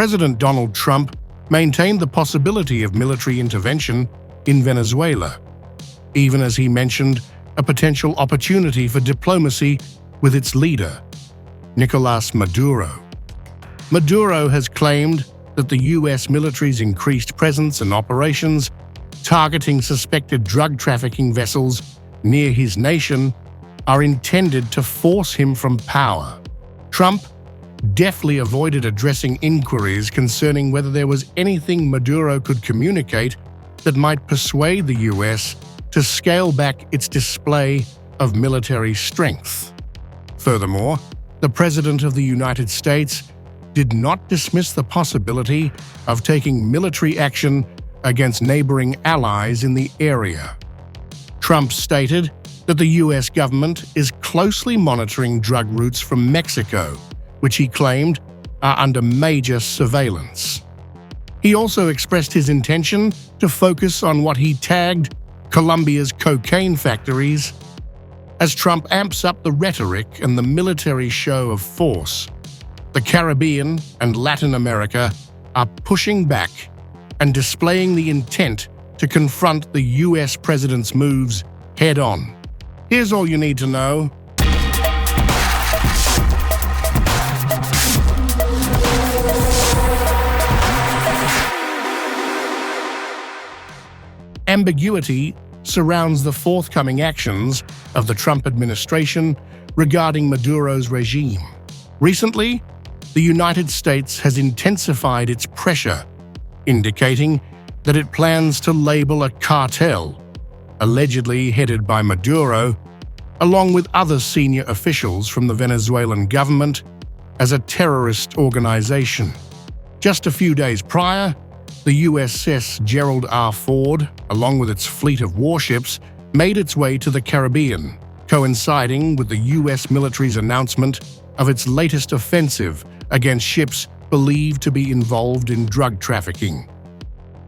President Donald Trump maintained the possibility of military intervention in Venezuela, even as he mentioned a potential opportunity for diplomacy with its leader, Nicolás Maduro. Maduro has claimed that the U.S. military's increased presence and operations targeting suspected drug trafficking vessels near his nation are intended to force him from power. Trump deftly avoided addressing inquiries concerning whether there was anything Maduro could communicate that might persuade the U.S. to scale back its display of military strength. Furthermore, the President of the United States did not dismiss the possibility of taking military action against neighboring allies in the area. Trump stated that the U.S. government is closely monitoring drug routes from Mexico, which he claimed are under major surveillance. He also expressed his intention to focus on what he tagged Colombia's cocaine factories. As Trump amps up the rhetoric and the military show of force, the Caribbean and Latin America are pushing back and displaying the intent to confront the U.S. president's moves head-on. Here's all you need to know. Ambiguity surrounds the forthcoming actions of the Trump administration regarding Maduro's regime. Recently, the United States has intensified its pressure, indicating that it plans to label a cartel, allegedly headed by Maduro, along with other senior officials from the Venezuelan government, as a terrorist organization. Just a few days prior, the USS Gerald R. Ford, along with its fleet of warships, made its way to the Caribbean, coinciding with the U.S. military's announcement of its latest offensive against ships believed to be involved in drug trafficking.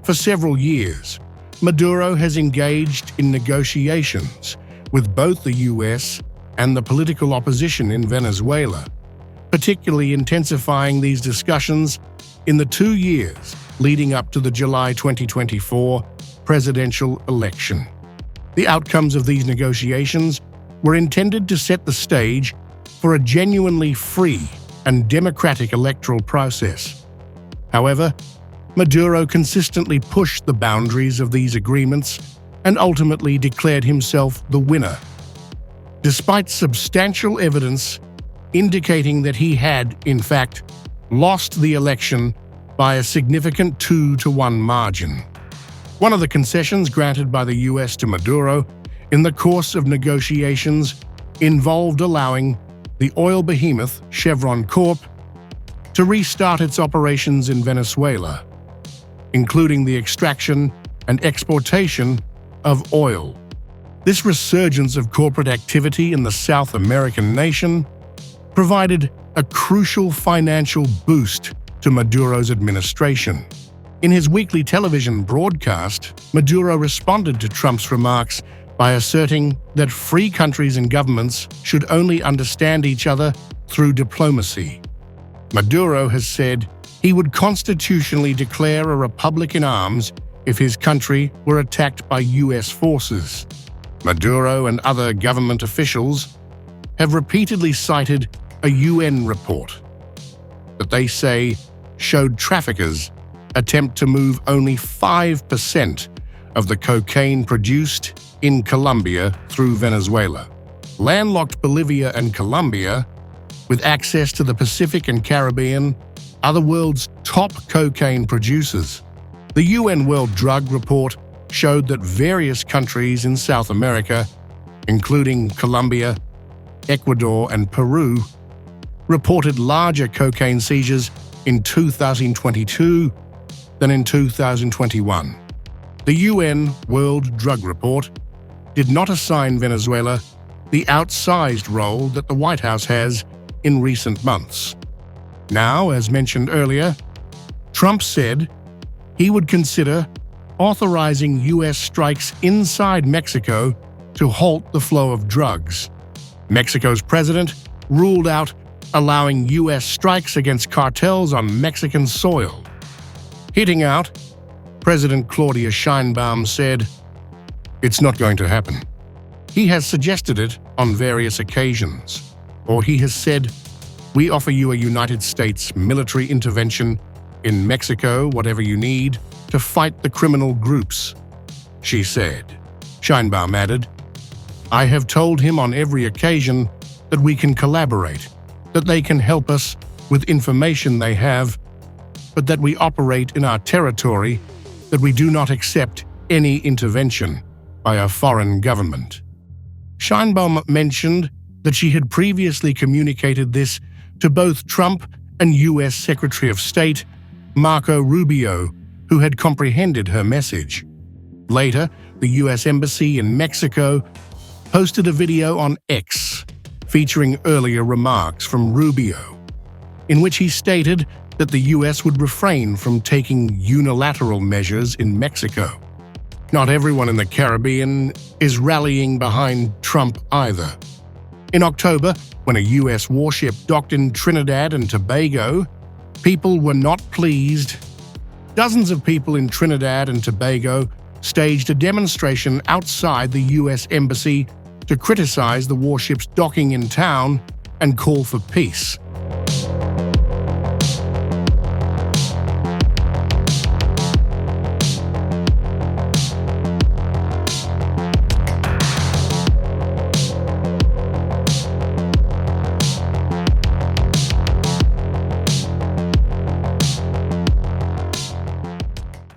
For several years, Maduro has engaged in negotiations with both the U.S. and the political opposition in Venezuela, particularly intensifying these discussions in the 2 years leading up to the July 2024 presidential election. The outcomes of these negotiations were intended to set the stage for a genuinely free and democratic electoral process. However, Maduro consistently pushed the boundaries of these agreements and ultimately declared himself the winner, despite substantial evidence indicating that he had, in fact, lost the election by a significant 2-1 margin. One of the concessions granted by the U.S. to Maduro in the course of negotiations involved allowing the oil behemoth Chevron Corp to restart its operations in Venezuela, including the extraction and exportation of oil. This resurgence of corporate activity in the South American nation provided a crucial financial boost to Maduro's administration. In his weekly television broadcast, Maduro responded to Trump's remarks by asserting that free countries and governments should only understand each other through diplomacy. Maduro has said he would constitutionally declare a republic in arms if his country were attacked by U.S. forces. Maduro and other government officials have repeatedly cited a UN report that they say showed traffickers attempt to move only 5% of the cocaine produced in Colombia through Venezuela. Landlocked Bolivia and Colombia, with access to the Pacific and Caribbean, are the world's top cocaine producers. The UN World Drug Report showed that various countries in South America, including Colombia, Ecuador, and Peru, reported larger cocaine seizures in 2022 than in 2021. The UN World Drug Report did not assign Venezuela the outsized role that the White House has in recent months. Now, as mentioned earlier, Trump said he would consider authorizing U.S. strikes inside Mexico to halt the flow of drugs. Mexico's president ruled out allowing U.S. strikes against cartels on Mexican soil. Hitting out, President Claudia Sheinbaum said, "It's not going to happen." He has suggested it on various occasions, or he has said, "We offer you a United States military intervention in Mexico, whatever you need, to fight the criminal groups," she said. Sheinbaum added, "I have told him on every occasion that we can collaborate, that they can help us with information they have, but that we operate in our territory, that we do not accept any intervention by a foreign government." Sheinbaum mentioned that she had previously communicated this to both Trump and U.S. Secretary of State Marco Rubio, who had comprehended her message. Later, the U.S. Embassy in Mexico posted a video on X featuring earlier remarks from Rubio, in which he stated that the U.S. would refrain from taking unilateral measures in Mexico. Not everyone in the Caribbean is rallying behind Trump either. In October, when a U.S. warship docked in Trinidad and Tobago, people were not pleased. Dozens of people in Trinidad and Tobago staged a demonstration outside the U.S. Embassy to criticize the warship's docking in town and call for peace.